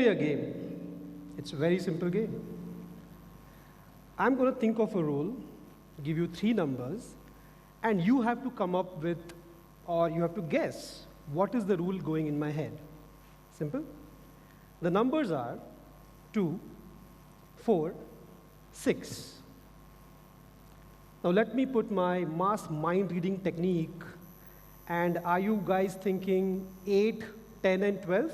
play a game. It's a very simple game. I'm going to think of a rule, give you 3 numbers, and you have to come up with, or you have to guess, what is the rule going in my head. Simple. The numbers are 2, 4, 6. Now let me put my mass mind reading technique, and are you guys thinking 8, 10, and 12?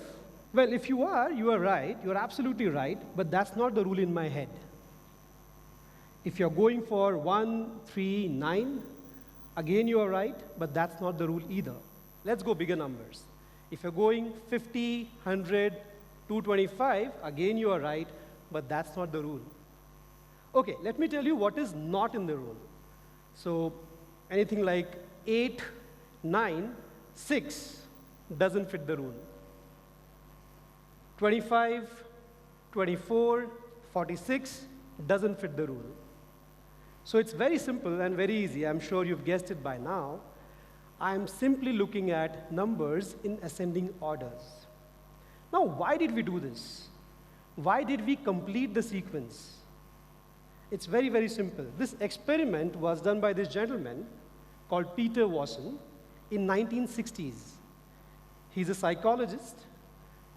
Well, if you are right, you're absolutely right, but that's not the rule in my head. If you're going for 1, 3, 9, again you are right, but that's not the rule either. Let's go bigger numbers. If you're going 50, 100, 225, again you are right, but that's not the rule. Okay, let me tell you what is not in the rule. So anything like 8, 9, 6 doesn't fit the rule. 25, 24, 46 doesn't fit the rule. So it's very simple and very easy. I'm sure you've guessed it by now. I'm simply looking at numbers in ascending orders. Now, why did we do this? Why did we complete the sequence? It's very, very simple. This experiment was done by this gentleman called Peter Watson in 1960s. He's a psychologist,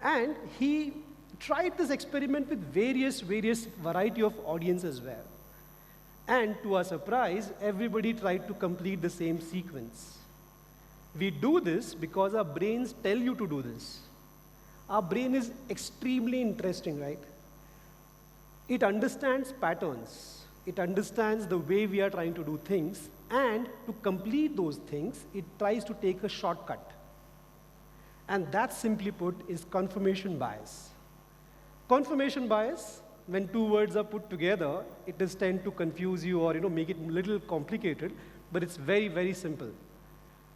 and he tried this experiment with various variety of audience as well. And to our surprise, everybody tried to complete the same sequence. We do this because our brains tell you to do this. Our brain is extremely interesting, right? It understands patterns. It understands the way we are trying to do things, and to complete those things, it tries to take a shortcut. And that, simply put, is confirmation bias. Confirmation bias, when 2 words are put together, it does tend to confuse you or make it a little complicated, but it's very, very simple.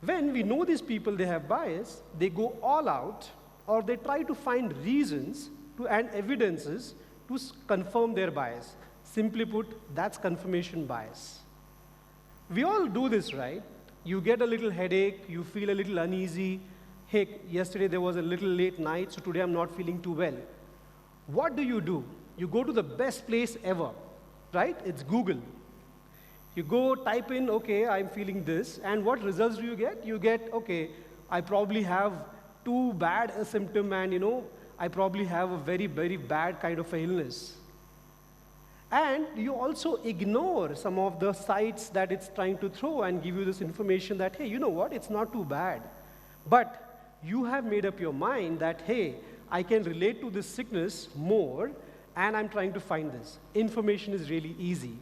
When we know these people, they have bias, they go all out, or they try to find reasons and evidences to confirm their bias. Simply put, that's confirmation bias. We all do this, right? You get a little headache, you feel a little uneasy. Hey, yesterday there was a little late night, so today I'm not feeling too well. What do? You go to the best place ever, right? It's Google. You go type in, okay, I'm feeling this, and what results do you get? You get, okay, I probably have too bad a symptom, and I probably have a very, very bad kind of a illness. And you also ignore some of the sites that it's trying to throw and give you this information that, hey, you know what, it's not too bad. But you have made up your mind that, hey, I can relate to this sickness more, and I'm trying to find this. Information is really easy,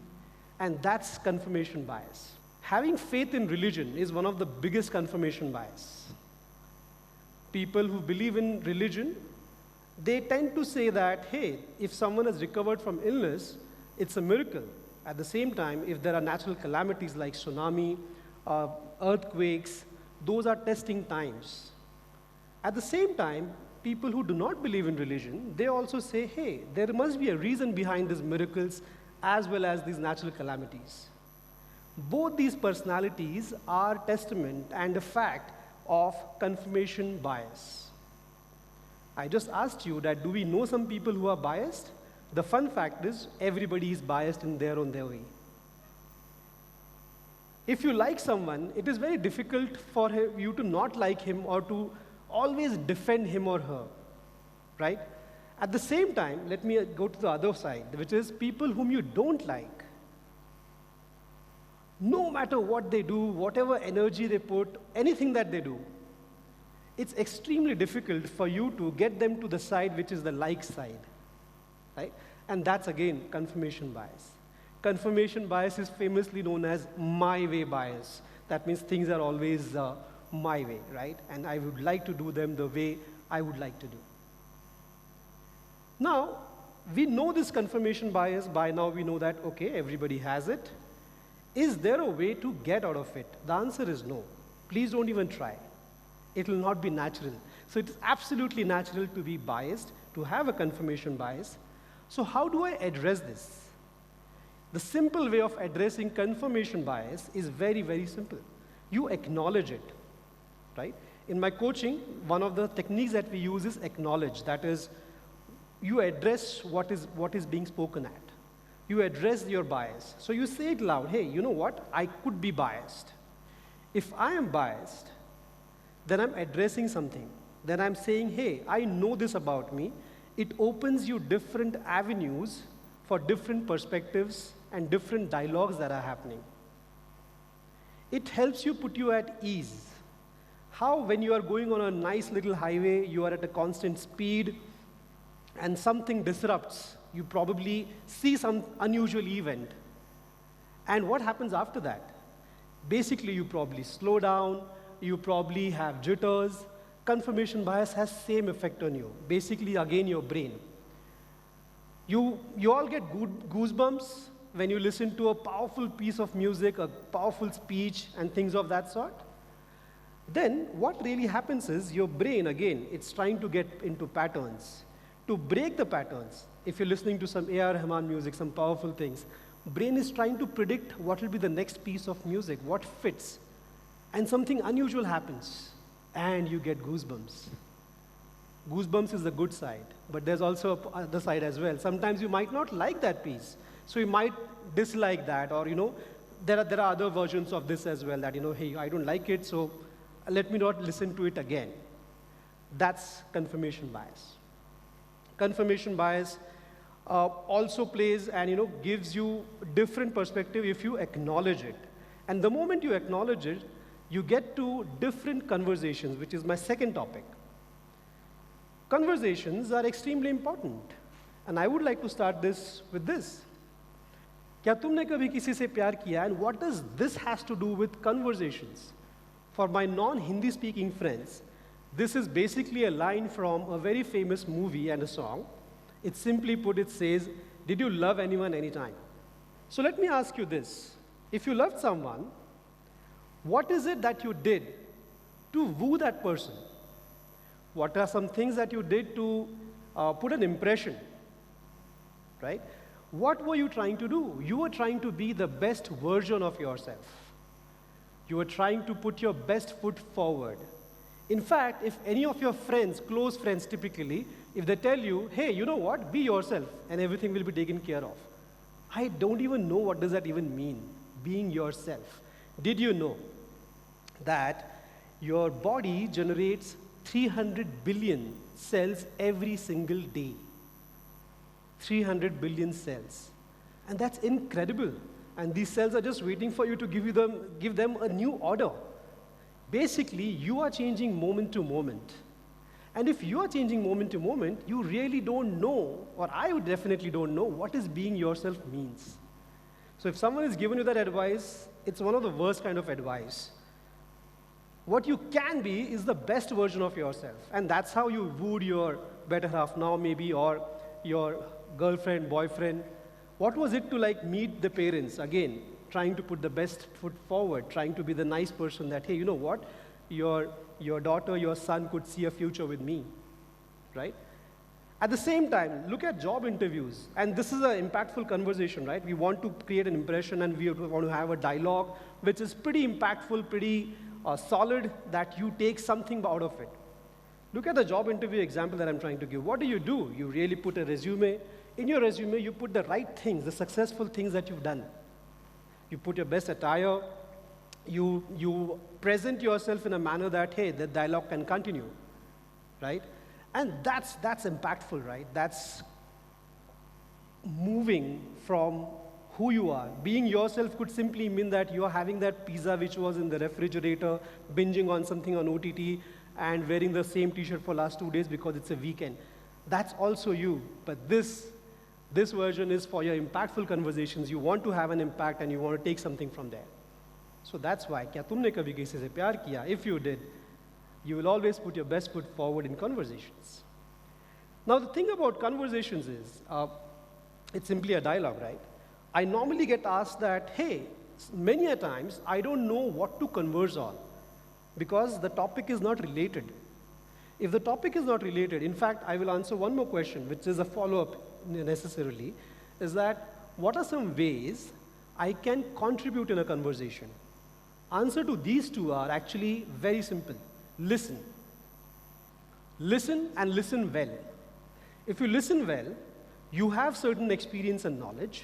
and that's confirmation bias. Having faith in religion is one of the biggest confirmation bias. People who believe in religion, they tend to say that, hey, if someone has recovered from illness, it's a miracle. At the same time, if there are natural calamities like tsunami, earthquakes, those are testing times. At the same time, people who do not believe in religion, they also say, hey, there must be a reason behind these miracles as well as these natural calamities. Both these personalities are testament and a fact of confirmation bias. I just asked you that, do we know some people who are biased? The fun fact is, everybody is biased in their own way. If you like someone, it is very difficult for you to not like him or to always defend him or her, right? At the same time, let me go to the other side, which is people whom you don't like. No matter what they do, whatever energy they put, anything that they do, it's extremely difficult for you to get them to the side which is the like side, right? And that's, again, confirmation bias. Confirmation bias is famously known as my way bias. That means things are always my way, right? And I would like to do them the way I would like to do. Now, we know this confirmation bias. By now we know that, okay, everybody has it. Is there a way to get out of it? The answer is no. Please don't even try. It will not be natural. So it is absolutely natural to be biased, to have a confirmation bias. So how do I address this? The simple way of addressing confirmation bias is very, very simple. You acknowledge it, right? In my coaching, one of the techniques that we use is acknowledge. That is, you address what is being spoken at. You address your bias. So you say it loud, hey, you know what? I could be biased. If I am biased, then I'm addressing something. Then I'm saying, hey, I know this about me. It opens you different avenues for different perspectives and different dialogues that are happening. It helps you put you at ease. How when you are going on a nice little highway, you are at a constant speed, and something disrupts. You probably see some unusual event. And what happens after that? Basically, you probably slow down, you probably have jitters. Confirmation bias has same effect on you. Basically, again, your brain. You all get goosebumps when you listen to a powerful piece of music, a powerful speech, and things of that sort. Then what really happens is your brain, again, it's trying to get into patterns. To break the patterns, if you're listening to some A.R. Rahman music, some powerful things, brain is trying to predict what will be the next piece of music, what fits. And something unusual happens, and you get goosebumps. Goosebumps is the good side, but there's also a other side as well. Sometimes you might not like that piece, so you might dislike that, or there are other versions of this as well that, hey, I don't like it, so let me not listen to it again. That's confirmation bias. Confirmation bias also plays and gives you different perspective if you acknowledge it. And the moment you acknowledge it, you get to different conversations, which is my second topic. Conversations are extremely important. And I would like to start this with this. क्या तुमने कभी किसी से प्यार किया? And what does this has to do with conversations? For my non-Hindi speaking friends, this is basically a line from a very famous movie and a song. It simply put, it says, did you love anyone anytime? So let me ask you this. If you loved someone, what is it that you did to woo that person? What are some things that you did to put an impression, right? What were you trying to do? You were trying to be the best version of yourself. You were trying to put your best foot forward. In fact, if any of your friends, close friends typically, if they tell you, hey, you know what, be yourself and everything will be taken care of. I don't even know what does that even mean, being yourself. Did you know that your body generates 300 billion cells every single day? 300 billion cells. And that's incredible. And these cells are just waiting for you to give them a new order. Basically, you are changing moment to moment. And if you are changing moment to moment, you really don't know, or I would definitely don't know, what is being yourself means. So if someone is giving you that advice, it's one of the worst kind of advice. What you can be is the best version of yourself. And that's how you wooed your better half now maybe, or your girlfriend, boyfriend. What was it to meet the parents? Again, trying to put the best foot forward, trying to be the nice person that, hey, you know what? Your daughter, your son could see a future with me, right? At the same time, look at job interviews. And this is an impactful conversation, right? We want to create an impression and we want to have a dialogue which is pretty impactful, pretty solid, that you take something out of it. Look at the job interview example that I'm trying to give. What do? You really put a resume. In your resume, you put the right things, the successful things that you've done. You put your best attire. You present yourself in a manner that, hey, the dialogue can continue, right? And that's impactful, right? That's moving from who you are. Being yourself could simply mean that you are having that pizza which was in the refrigerator, binging on something on OTT, and wearing the same t-shirt for last 2 days because it's a weekend. That's also you. But this version is for your impactful conversations. You want to have an impact and you want to take something from there. So that's why, क्या तुमने कभी किसी से प्यार किया? If you did, you will always put your best foot forward in conversations. Now the thing about conversations is, it's simply a dialogue, right? I normally get asked that, hey, many a times I don't know what to converse on because the topic is not related. If the topic is not related, in fact, I will answer one more question, which is a follow-up necessarily, is that what are some ways I can contribute in a conversation? Answer to these two are actually very simple. Listen. Listen and listen well. If you listen well, you have certain experience and knowledge.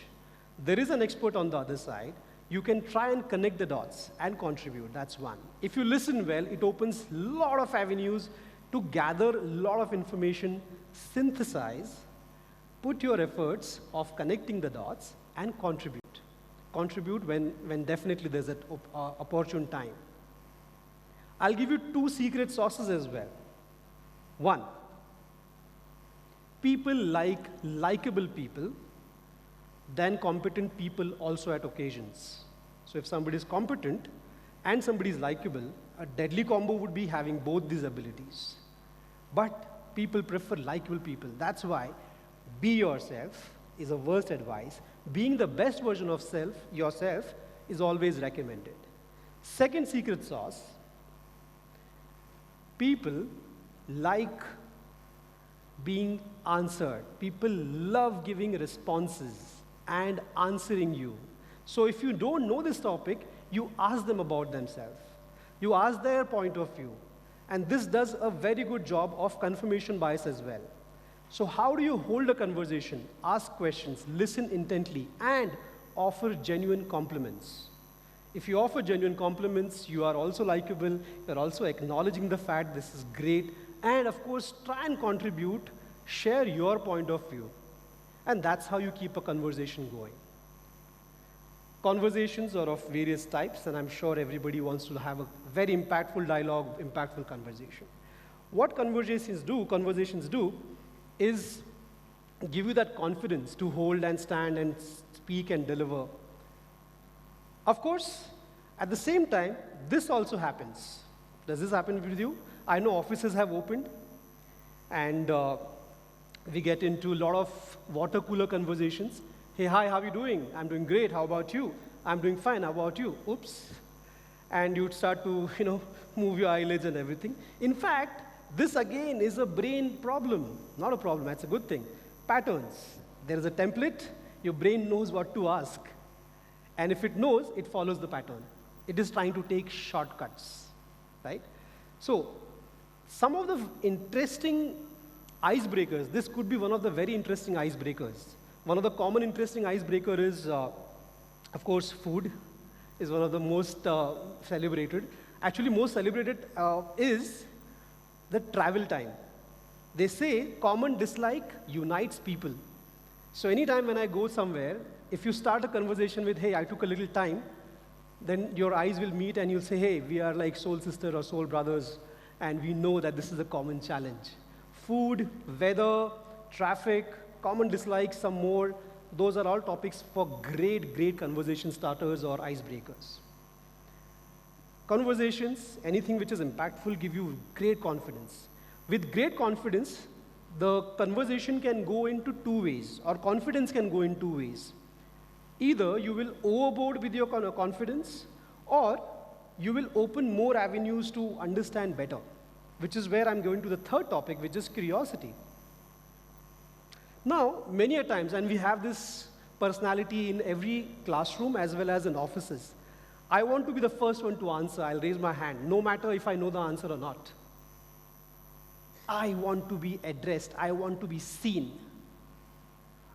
There is an expert on the other side. You can try and connect the dots and contribute. That's one. If you listen well, it opens a lot of avenues to gather a lot of information, synthesize, put your efforts of connecting the dots, and contribute. Contribute when definitely there's an opportune time. I'll give you 2 secret sauces as well. 1, people like likable people than competent people also at occasions. So if somebody is competent and somebody is likable, a deadly combo would be having both these abilities. But people prefer likable people. That's why be yourself is a worst advice. Being the best version of yourself is always recommended. Second secret sauce, people like being answered. People love giving responses and answering you. So if you don't know this topic, you ask them about themselves. You ask their point of view. And this does a very good job of confirmation bias as well. So how do you hold a conversation, ask questions, listen intently, and offer genuine compliments? If you offer genuine compliments, you are also likable, you're also acknowledging the fact this is great, and of course, try and contribute, share your point of view. And that's how you keep a conversation going. Conversations are of various types, and I'm sure everybody wants to have a very impactful dialogue, impactful conversation. What conversations do is give you that confidence to hold and stand and speak and deliver. Of course, at the same time, this also happens. Does this happen with you? I know offices have opened, and we get into a lot of water cooler conversations. Hey, hi, how are you doing? I'm doing great. How about you? I'm doing fine. How about you? Oops. And you'd start to, move your eyelids and everything. In fact, this again is a brain problem. Not a problem, that's a good thing. Patterns. There is a template, your brain knows what to ask. And if it knows, it follows the pattern. It is trying to take shortcuts, right? So, some of the interesting icebreakers, this could be one of the very interesting icebreakers. One of the common interesting icebreaker is, of course, food is one of the most celebrated. Actually, most celebrated is the travel time. They say common dislike unites people. So anytime when I go somewhere, if you start a conversation with, hey, I took a little time, then your eyes will meet and you'll say, hey, we are like soul sister or soul brothers, and we know that this is a common challenge. Food, weather, traffic, common dislikes, some more, those are all topics for great conversation starters or icebreakers. Conversations, anything which is impactful, give you great confidence. With great confidence, the conversation can go into 2 ways, or confidence can go in 2 ways. Either you will overboard with your confidence, or you will open more avenues to understand better, which is where I'm going to the third topic, which is curiosity. Now, many a times, and we have this personality in every classroom as well as in offices, I want to be the first one to answer. I'll raise my hand, no matter if I know the answer or not. I want to be addressed. I want to be seen.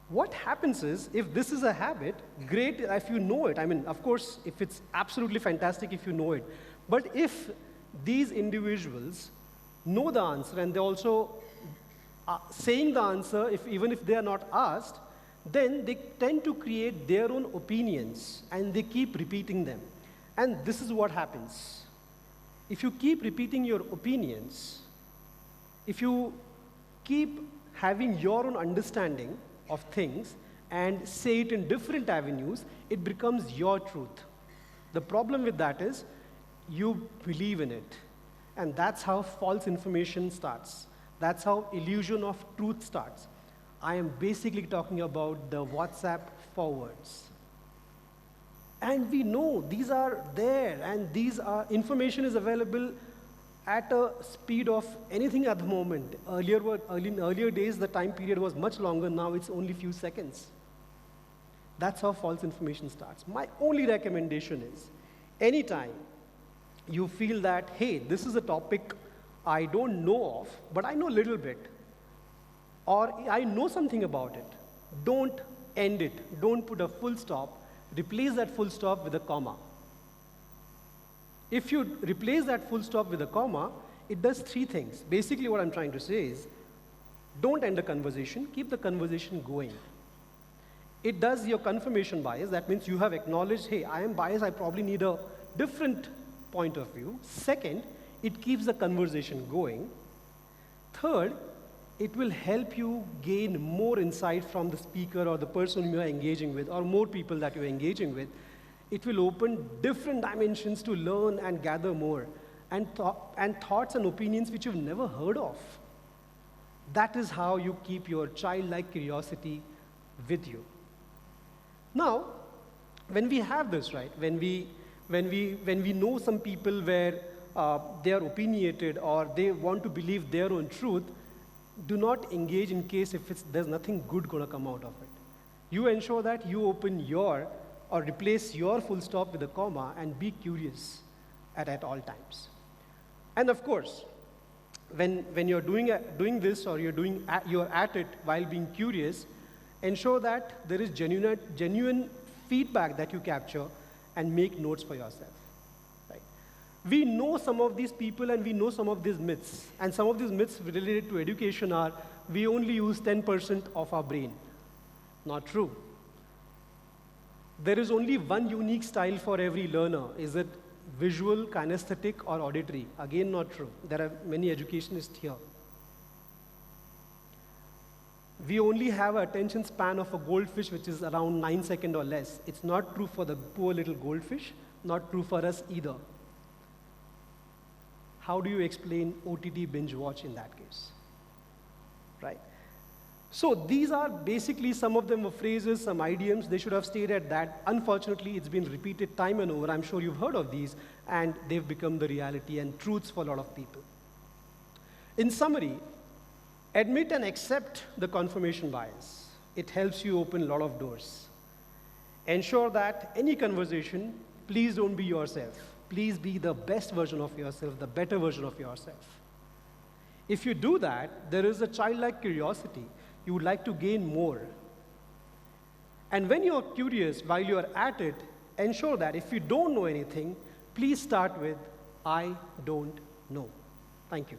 What happens is, if this is a habit, great if you know it. I mean, of course, if it's absolutely fantastic if you know it. But if these individuals know the answer and they also saying the answer, even if they are not asked, then they tend to create their own opinions and they keep repeating them. And this is what happens. If you keep repeating your opinions, if you keep having your own understanding of things and say it in different avenues, it becomes your truth. The problem with that is you believe in it. And that's how false information starts. That's how illusion of truth starts. I am basically talking about the WhatsApp forwards. And we know these are there, and information is available at a speed of anything at the moment. In earlier days, the time period was much longer. Now it's only few seconds. That's how false information starts. My only recommendation is, anytime you feel that, hey, this is a topic I don't know of, but I know a little bit, Or I know something about it. Don't end it. Don't put a full stop. Replace that full stop with a comma. If you replace that full stop with a comma, it does three things. Basically what I'm trying to say is, don't end the conversation, keep the conversation going. It does your confirmation bias. That means you have acknowledged, hey, I am biased, I probably need a different point of view. Second, it keeps the conversation going. Third, it will help you gain more insight from the speaker or the person you are engaging with, or more people that you're engaging with. It will open different dimensions to learn and gather more, and thoughts and opinions which you've never heard of. That is how you keep your childlike curiosity with you. Now, when we have this, right, when we know some people where they are opinionated or they want to believe their own truth, do not engage in case if there's nothing good going to come out of it. You ensure that you open your or replace your full stop with a comma and be curious at all times. And of course, when you're doing this or you're at it while being curious, ensure that there is genuine feedback that you capture and make notes for yourself. Right? We know some of these people and we know some of these myths. And some of these myths related to education are, we only use 10% of our brain. Not true. There is only one unique style for every learner. Is it visual, kinesthetic, or auditory? Again, not true. There are many educationists here. We only have an attention span of a goldfish which is around 9 seconds or less. It's not true for the poor little goldfish, not true for us either. How do you explain OTT binge watch in that case? Right? So these are basically some of them were phrases, some idioms. They should have stayed at that. Unfortunately, it's been repeated time and over. I'm sure you've heard of these, and they've become the reality and truths for a lot of people. In summary, admit and accept the confirmation bias. It helps you open a lot of doors. Ensure that any conversation, please don't be yourself. Please be the best version of yourself, the better version of yourself. If you do that, there is a childlike curiosity. You would like to gain more. And when you're curious, while you're at it, ensure that if you don't know anything, please start with, I don't know. Thank you.